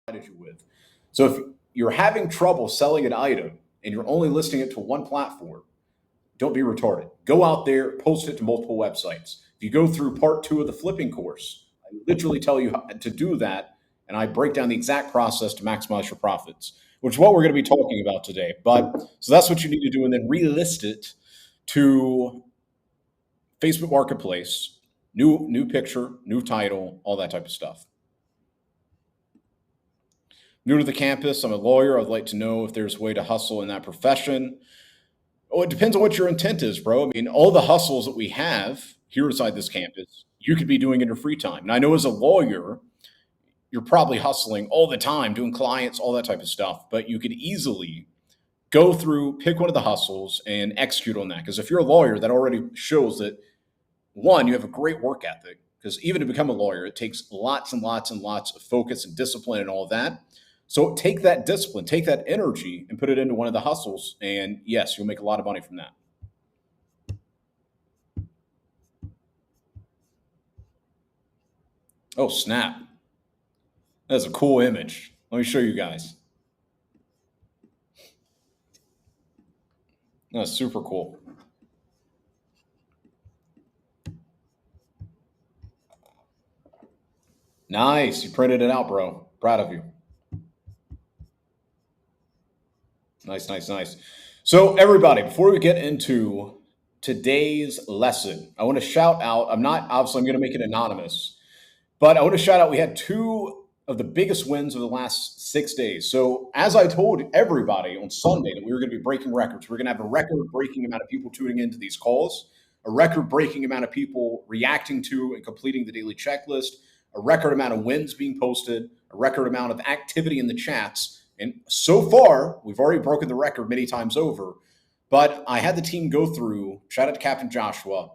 provided you with. So if you're having trouble selling an item and you're only listing it to one platform, don't be retarded. Go out there, post it to multiple websites. If you go through part 2 of the flipping course, I literally tell you how to do that, and I break down the exact process to maximize your profits, which is what we're going to be talking about today. But so that's what you need to do, and then relist it to Facebook Marketplace, new picture, new title, all that type of stuff. New to the campus, I'm a lawyer. I'd like to know if there's a way to hustle in that profession. Oh, it depends on what your intent is, bro. I mean, all the hustles that we have here inside this campus, you could be doing in your free time. And I know as a lawyer, you're probably hustling all the time, doing clients, all that type of stuff. But you could easily go through, pick one of the hustles, and execute on that. Because if you're a lawyer, that already shows that one, you have a great work ethic. Because even to become a lawyer, it takes lots and lots and lots of focus and discipline and all of that. So take that discipline, take that energy, and put it into one of the hustles. And yes, you'll make a lot of money from that. Oh, snap. That's a cool image. Let me show you guys. That's super cool. Nice. You printed it out, bro. Proud of you. Nice, nice, nice. So, everybody, before we get into today's lesson, I want to shout out. I'm not, obviously, I'm going to make it anonymous, but I want to shout out we had two of the biggest wins of the last 6 days. So, as I told everybody on Sunday that we were going to be breaking records, we're going to have a record breaking amount of people tuning into these calls, a record breaking amount of people reacting to and completing the daily checklist, a record amount of wins being posted, a record amount of activity in the chats. And so far, we've already broken the record many times over. But I had the team go through, shout out to Captain Joshua,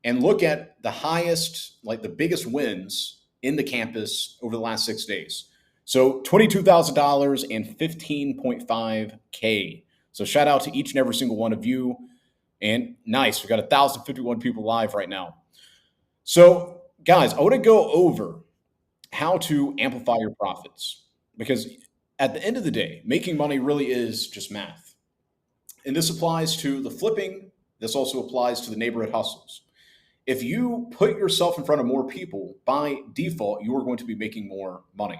and look at the highest, like the biggest wins in the campus over the last 6 days. So $22,000 and 15.5K. So shout out to each and every single one of you. And nice, we got 1,051 people live right now. So, guys, I want to go over how to amplify your profits because at the end of the day, making money really is just math. And this applies to the flipping, this also applies to the neighborhood hustles. If you put yourself in front of more people, by default, you are going to be making more money.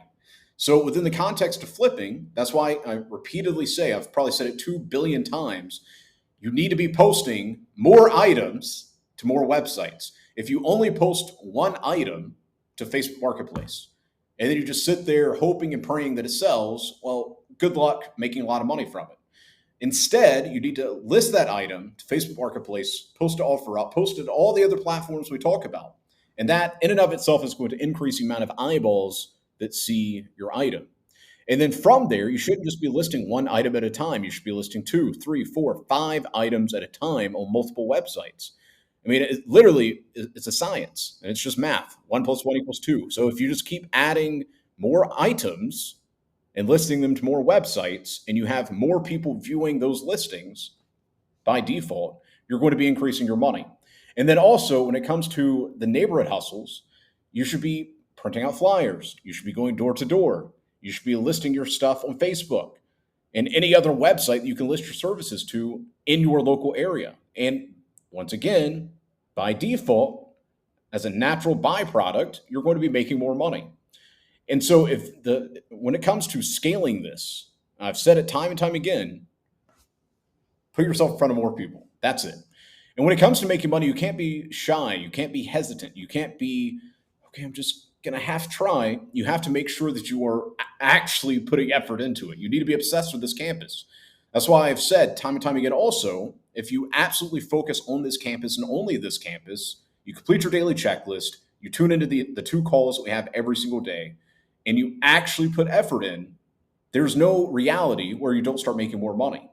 So, within the context of flipping, that's why I repeatedly say, I've probably said it 2 billion times, you need to be posting more items to more websites. If you only post one item to Facebook Marketplace and then you just sit there hoping and praying that it sells, well, good luck making a lot of money from it. Instead, you need to list that item to Facebook Marketplace, post to OfferUp, post it to all the other platforms we talk about. And that in and of itself is going to increase the amount of eyeballs that see your item. And then from there, you shouldn't just be listing one item at a time. You should be listing two, three, four, five items at a time on multiple websites. I mean, it literally, it's a science and it's just math. One plus one equals two. So if you just keep adding more items and listing them to more websites and you have more people viewing those listings by default, you're going to be increasing your money. And then also, when it comes to the neighborhood hustles, you should be printing out flyers. You should be going door to door. You should be listing your stuff on Facebook and any other website that you can list your services to in your local area. And once again, by default, as a natural byproduct, you're going to be making more money. And so if the when it comes to scaling this, I've said it time and time again, put yourself in front of more people. That's it. And when it comes to making money, you can't be shy, you can't be hesitant, you can't be, okay, I'm just going to half try. You have to make sure that you are actually putting effort into it. You need to be obsessed with this campus. That's why I've said time and time again also, if you absolutely focus on this campus and only this campus, you complete your daily checklist, you tune into the two calls that we have every single day, and you actually put effort in, there's no reality where you don't start making more money.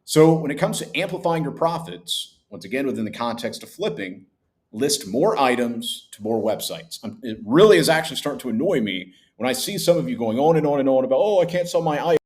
So when it comes to amplifying your profits, once again, within the context of flipping, list more items to more websites. It really is actually starting to annoy me when I see some of you going on and on and on about, oh, I can't sell my item.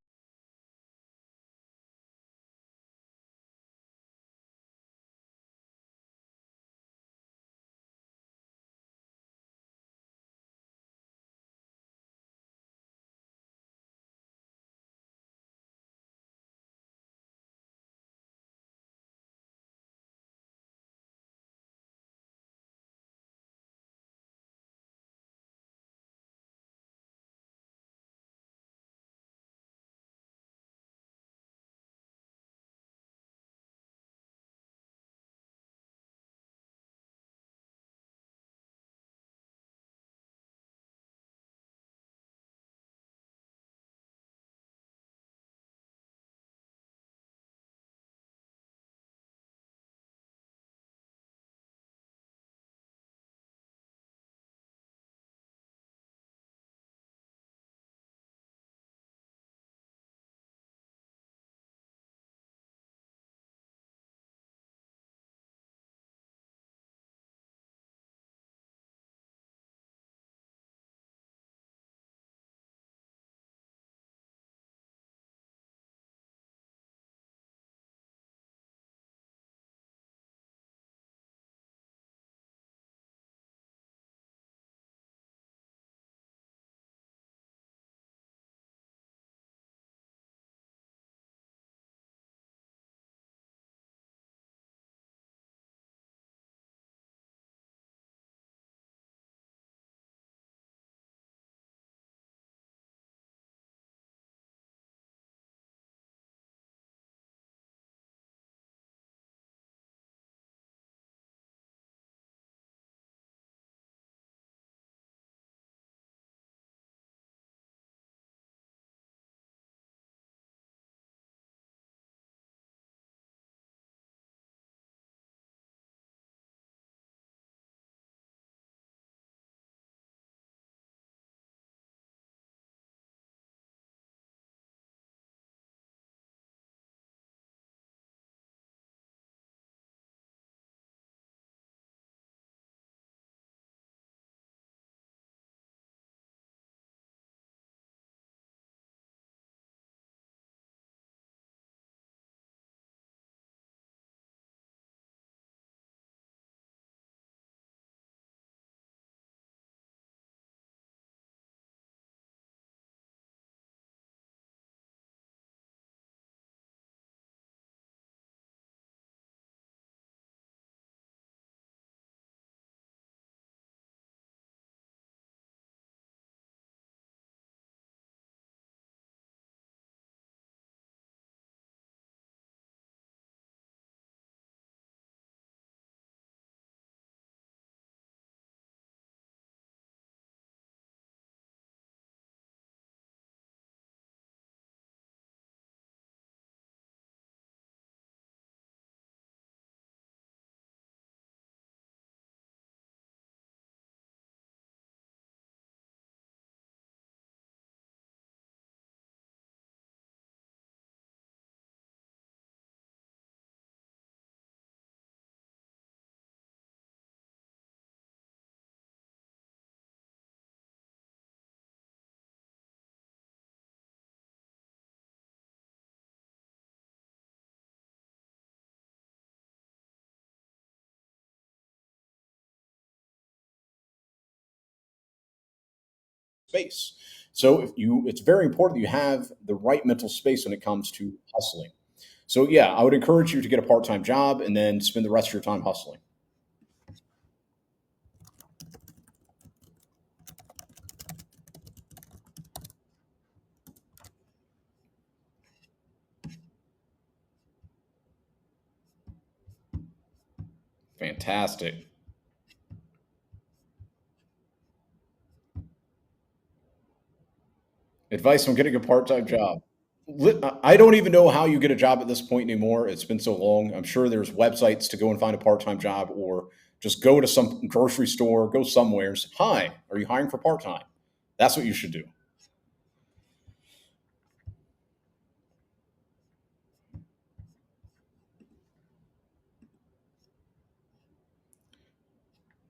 space. So it's very important that you have the right mental space when it comes to hustling. So yeah, I would encourage you to get a part-time job and then spend the rest of your time hustling. Fantastic. Advice on getting a part-time job. I don't even know how you get a job at this point anymore. It's been so long. I'm sure there's websites to go and find a part-time job, or just go to some grocery store, go somewhere and say, "Hi, are you hiring for part-time?" That's what you should do.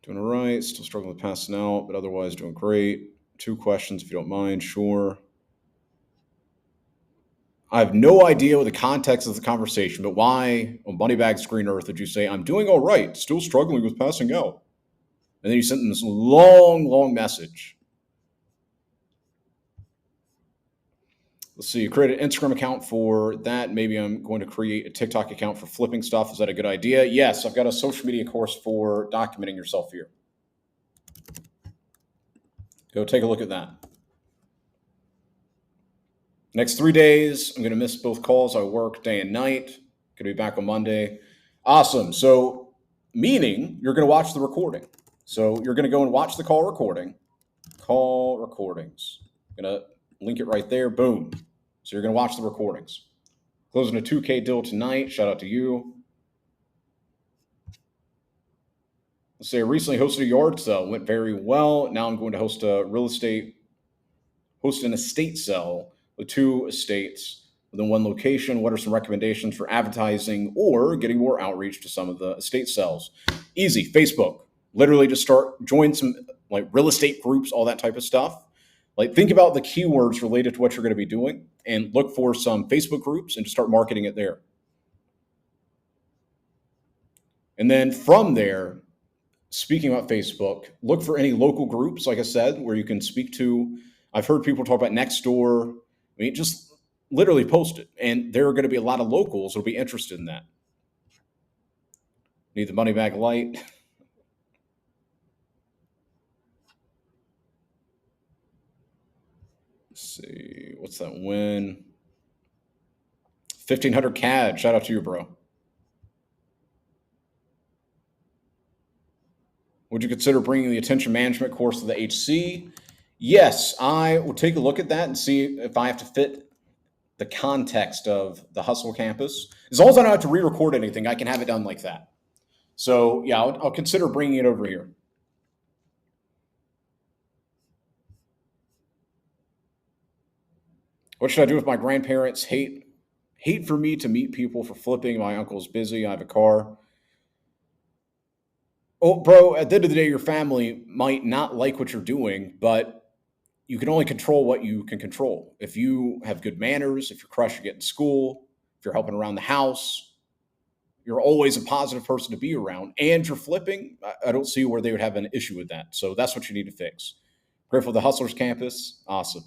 Doing all right. Still struggling with passing out, but otherwise doing great. Two questions, if you don't mind. Sure. I have no idea what the context of the conversation, but why on Moneybag Screen Earth did you say, "I'm doing all right, still struggling with passing out"? And then you sent them this long, long message. Let's see, create an Instagram account for that. Maybe I'm going to create a TikTok account for flipping stuff. Is that a good idea? Yes, I've got a social media course for documenting yourself here. Go take a look at that. Next 3 days, I'm going to miss both calls. I work day and night. Going to be back on Monday. Awesome. So, meaning you're going to watch the recording. So, you're going to go and watch the call recording. Call recordings. Going to link it right there. Boom. So, you're going to watch the recordings. Closing a 2K deal tonight. Shout out to you. Let's say I recently hosted a yard sale. Went very well. Now I'm going to host an estate sale with two estates within one location. What are some recommendations for advertising or getting more outreach to some of the estate sales? Easy, Facebook. Literally just join some like real estate groups, all that type of stuff. Like think about the keywords related to what you're going to be doing and look for some Facebook groups and just start marketing it there. And then from there, speaking about Facebook, look for any local groups, like I said, where you can speak to. I've heard people talk about Nextdoor. I mean, just literally post it, and there are going to be a lot of locals who'll be interested in that. Need the money back light. Let's see, what's that win? 1,500 CAD. Shout out to you, bro. Would you consider bringing the attention management course to the HC? Yes, I will take a look at that and see if I have to fit the context of the Hustle campus. As long as I don't have to re-record anything, I can have it done like that. So yeah, I'll consider bringing it over here. What should I do if my grandparents hate for me to meet people for flipping? My uncle's busy. I have a car. Oh, bro, at the end of the day, your family might not like what you're doing, but you can only control what you can control. If you have good manners, if you're crushing it in school, if you're helping around the house, you're always a positive person to be around, and you're flipping, I don't see where they would have an issue with that. So that's what you need to fix. Grateful for the Hustlers campus. Awesome.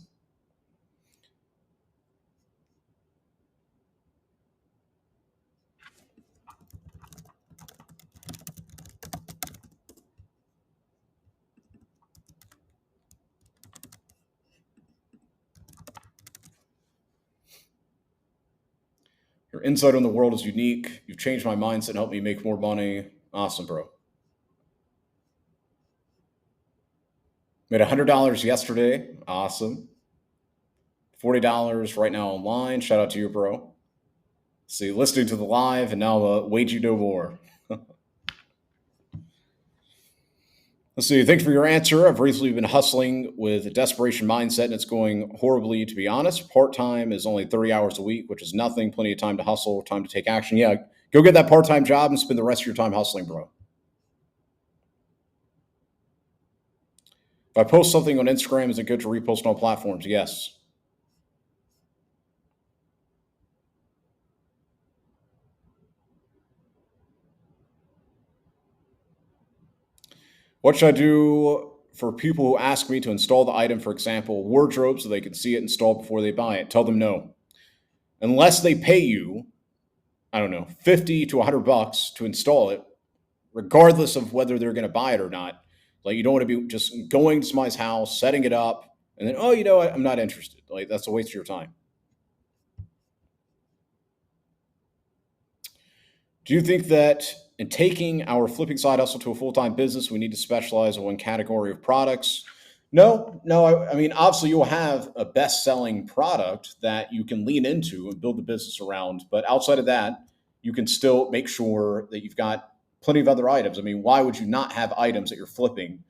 Your insight on the world is unique. You've changed my mindset and helped me make more money. Awesome, bro. Made $100 yesterday. Awesome. $40 right now online. Shout out to you, bro. See, listening to the live and now wage you no more. Let's see. Thanks for your answer. I've recently been hustling with a desperation mindset, and it's going horribly, to be honest. Part time is only 30 hours a week, which is nothing. Plenty of time to hustle, time to take action. Yeah, go get that part time job and spend the rest of your time hustling, bro. If I post something on Instagram, is it good to repost on all platforms? Yes. What should I do for people who ask me to install the item, for example, wardrobe, so they can see it installed before they buy it. Tell them no. Unless they pay you, I don't know, 50 to 100 bucks to install it, regardless of whether they're going to buy it or not. Like, you don't want to be just going to somebody's house, setting it up, and then, oh, you know what? I'm not interested. Like, that's a waste of your time. Do you think that in taking our flipping side hustle to a full time business, we need to specialize in one category of products? No, no. I mean, obviously, you'll have a best selling product that you can lean into and build the business around. But outside of that, you can still make sure that you've got plenty of other items. I mean, why would you not have items that you're flipping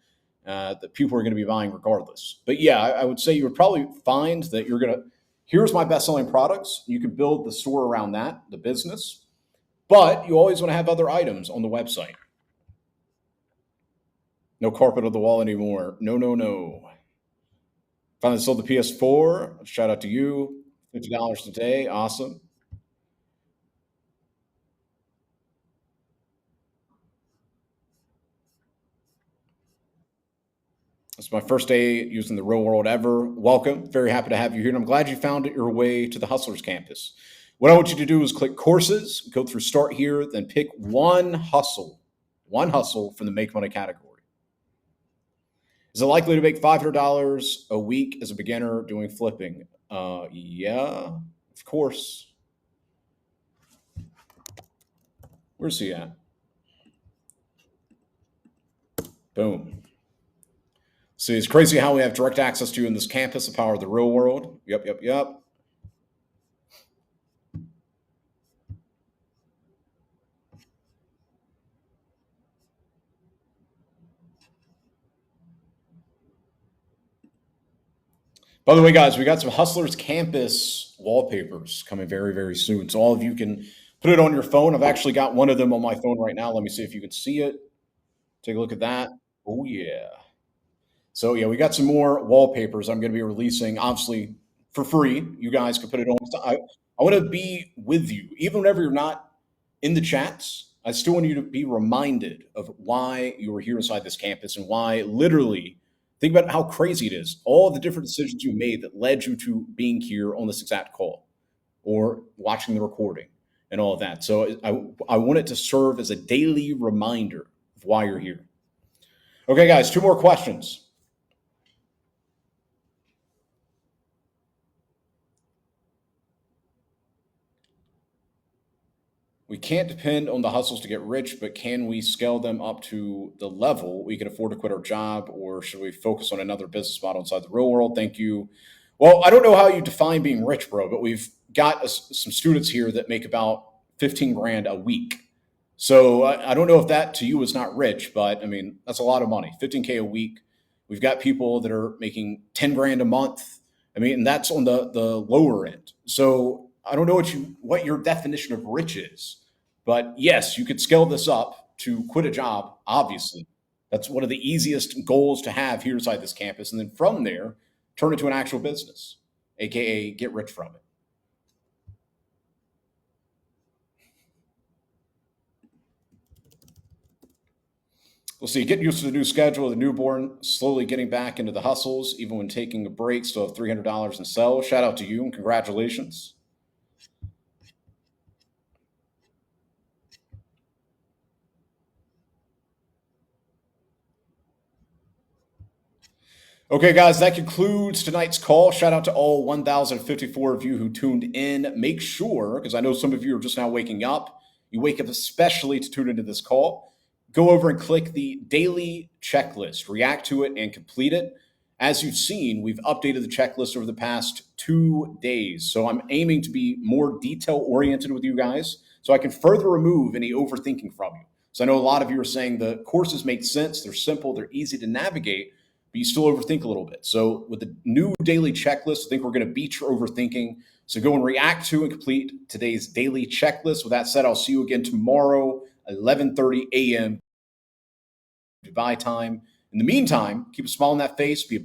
that people are going to be buying regardless? But yeah, I would say you would probably find that you're going to, here's my best selling products. You can build the store around that, the business, but you always want to have other items on the website. No carpet on the wall anymore. No, no, no. Finally sold the PS4. Shout out to you. $50 today. Awesome. It's my first day using the real world ever. Welcome. Very happy to have you here. And I'm glad you found your way to the Hustlers campus. What I want you to do is click courses, go through start here, then pick one hustle from the make money category. Is it likely to make $500 a week as a beginner doing flipping? Yeah, of course. Where's he at? Boom. See, it's crazy how we have direct access to you in this campus, the power of the real world. Yep, yep, yep. By the way, guys, we got some Hustlers Campus wallpapers coming very, very soon. So all of you can put it on your phone. I've actually got one of them on my phone right now. Let me see if you can see it. Take a look at that. Oh, yeah. So, yeah, we got some more wallpapers I'm going to be releasing, obviously, for free. You guys can put it on. I want to be with you. Even whenever you're not in the chats, I still want you to be reminded of why you were here inside this campus and why literally think about how crazy it is. All the different decisions you made that led you to being here on this exact call or watching the recording and all of that. So I want it to serve as a daily reminder of why you're here. Okay, guys, two more questions. We can't depend on the hustles to get rich, but can we scale them up to the level we can afford to quit our job, or should we focus on another business model inside the real world? Thank you. Well, I don't know how you define being rich, bro, but we've got some students here that make about 15 grand a week. So I don't know if that to you is not rich, but I mean, that's a lot of money, 15K a week. We've got people that are making 10 grand a month. I mean, and that's on the lower end. So I don't know what your definition of rich is, but yes, you could scale this up to quit a job, obviously. That's one of the easiest goals to have here inside this campus. And then from there, turn it to an actual business, AKA get rich from it. We'll see. Getting used to the new schedule, the newborn, slowly getting back into the hustles, even when taking a break, still have $300 in sell. Shout out to you and congratulations. Okay, guys, that concludes tonight's call. Shout out to all 1,054 of you who tuned in. Make sure, because I know some of you are just now waking up, you wake up especially to tune into this call. Go over and click the daily checklist, react to it, and complete it. As you've seen, we've updated the checklist over the past 2 days. So I'm aiming to be more detail oriented with you guys so I can further remove any overthinking from you. So I know a lot of you are saying the courses make sense, they're simple, they're easy to navigate, but you still overthink a little bit. So with the new daily checklist, I think we're going to beat your overthinking. So go and react to and complete today's daily checklist. With that said, I'll see you again tomorrow, 11:30 a.m. Dubai time. In the meantime, keep a smile on that face, be a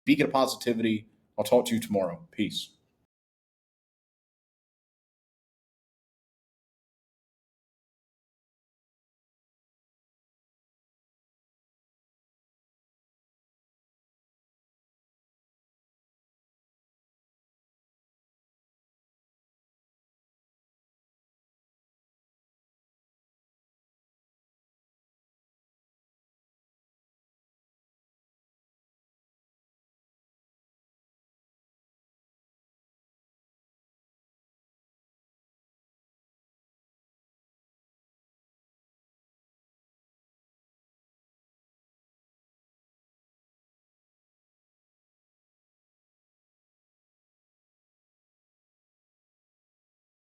beacon of positivity. I'll talk to you tomorrow. Peace.